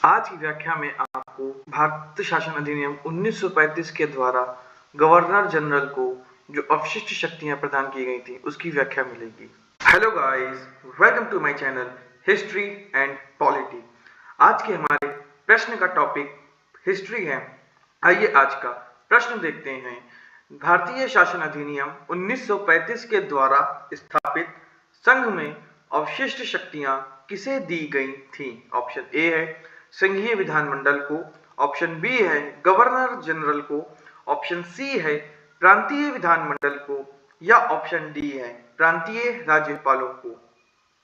आज की व्याख्या में आपको भारत शासन अधिनियम 1935 के द्वारा गवर्नर जनरल को जो अवशिष्ट शक्तियां प्रदान की गई थी उसकी व्याख्या मिलेगी। Hello guys, welcome to my channel history and polity. आज के हमारे प्रश्न का टॉपिक हिस्ट्री है। आइए आज का प्रश्न देखते हैं। भारतीय शासन अधिनियम 1935 के द्वारा स्थापित संघ में अवशिष्ट शक्तियां किसे दी गई थी? ऑप्शन ए है संघीय विधानमंडल को, ऑप्शन बी है गवर्नर जनरल को, ऑप्शन सी है प्रांतीय विधानमंडल को या ऑप्शन डी है प्रांतीय राज्यपालों को।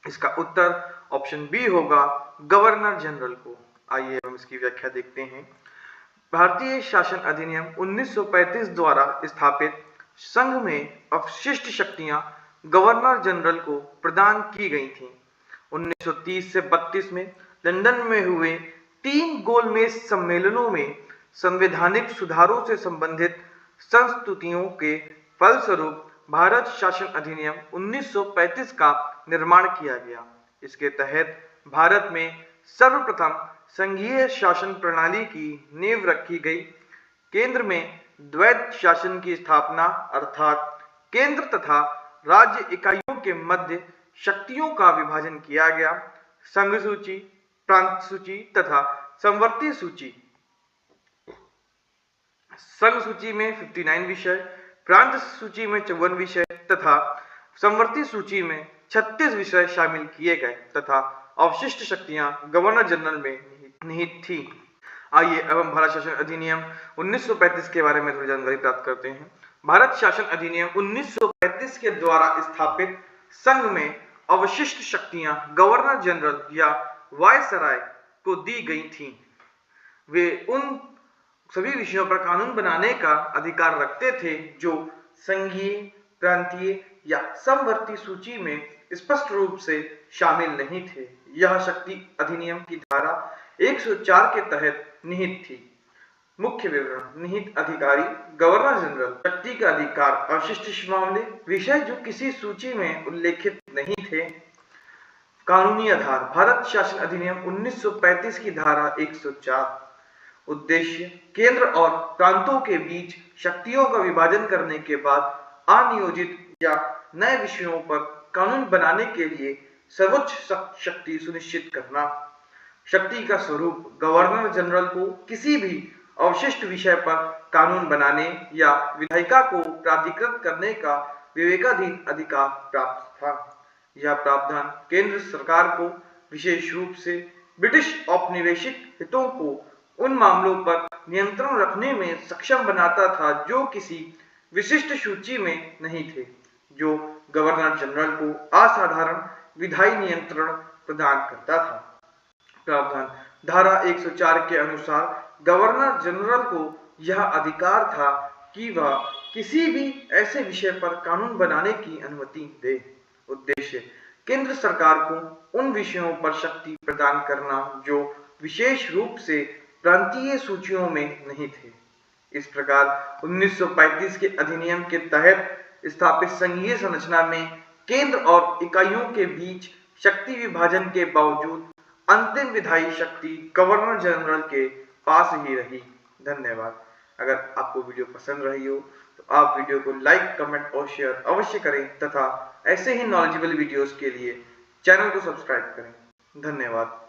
इसका उत्तर ऑप्शन बी होगा गवर्नर जनरल को। आइए हम इसकी व्याख्या देखते हैं। भारतीय शासन अधिनियम 1935 द्वारा स्थापित संघ में अवशिष्ट शक्तियां गवर्नर जनरल को प्रदान की गई थीं। 1930 से 32 में लंदन में हुए 3 गोलमेज सम्मेलनों में संवैधानिक सुधारों से संबंधित संस्तुतियों के फलस्वरूप भारत शासन अधिनियम 1935 का निर्माण किया गया। इसके तहत भारत में सर्वप्रथम संघीय शासन प्रणाली की नींव रखी गई। केंद्र में द्वैत शासन की स्थापना अर्थात केंद्र तथा राज्य इकाइयों के मध्य शक्तियों का विभाजन किया गया। संघ सूची, प्रांत सूची तथा संवर्ती सूची। संघ सूची में 59 विषय, प्रांत सूची में 54 विषय तथा संवर्ती सूची में 36 विषय शामिल किए गए तथा अवशिष्ट शक्तियां गवर्नर जनरल में निहित थी। आइए अब हम भारत शासन अधिनियम 1935 के बारे में थोड़ी जानकारी प्राप्त करते हैं। भारत शासन अधिनियम 1935 के द्वारा स्थापित संघ में अवशिष्ट शक्तियां गवर्नर जनरल या वायसराय को दी गई थीं। वे उन सभी विषयों पर कानून बनाने का अधिकार रखते थे जो संघीय, प्रांतीय या समवर्ती सूची में स्पष्ट रूप से शामिल नहीं थे। यह शक्ति अधिनियम की धारा 104 के तहत निहित थी। मुख्य विवरण: निहित अधिकारी गवर्नर जनरल। शक्ति का अधिकार: अवशिष्ट मामले, विषय जो किसी सूची में उल्लेखित नहीं थे। कानूनी आधार: भारत शासन अधिनियम 1935 की धारा 104। उद्देश्य: केंद्र और प्रांतों के बीच शक्तियों का विभाजन करने के बाद अनियोजित या नए विषयों पर कानून बनाने के लिए सर्वोच्च शक्ति सुनिश्चित करना। शक्ति का स्वरूप: गवर्नर जनरल को किसी भी अवशिष्ट विषय पर कानून बनाने या विधायिका को प्राधिकृत करने का विवेकाधीन अधिकार प्राप्त था। यह प्रावधान केंद्र सरकार को विशेष रूप से ब्रिटिश औपनिवेशिक हितों को उन मामलों पर नियंत्रण रखने में सक्षम बनाता था जो किसी विशिष्ट सूची में नहीं थे, जो गवर्नर जनरल को असाधारण विधायी नियंत्रण प्रदान करता था। प्रावधान: धारा 104 के अनुसार गवर्नर जनरल को यह अधिकार था कि वह किसी भी ऐसे विषय पर कानून बनाने की अनुमति दे। उद्देश्य: केंद्र सरकार को उन विषयों पर शक्ति प्रदान करना जो विशेष रूप से प्रांतीय सूचियों में नहीं थे। इस प्रकार 1935 के अधिनियम के तहत स्थापित संघीय संरचना में केंद्र और इकाइयों के बीच शक्ति विभाजन के बावजूद अंतिम विधायी शक्ति गवर्नर जनरल के पास ही रही। धन्यवाद। अगर आपको वीडियो पसंद रही हो तो आप वीडियो को लाइक, कमेंट और शेयर अवश्य करें तथा ऐसे ही नॉलेजेबल वीडियोस के लिए चैनल को सब्सक्राइब करें। धन्यवाद।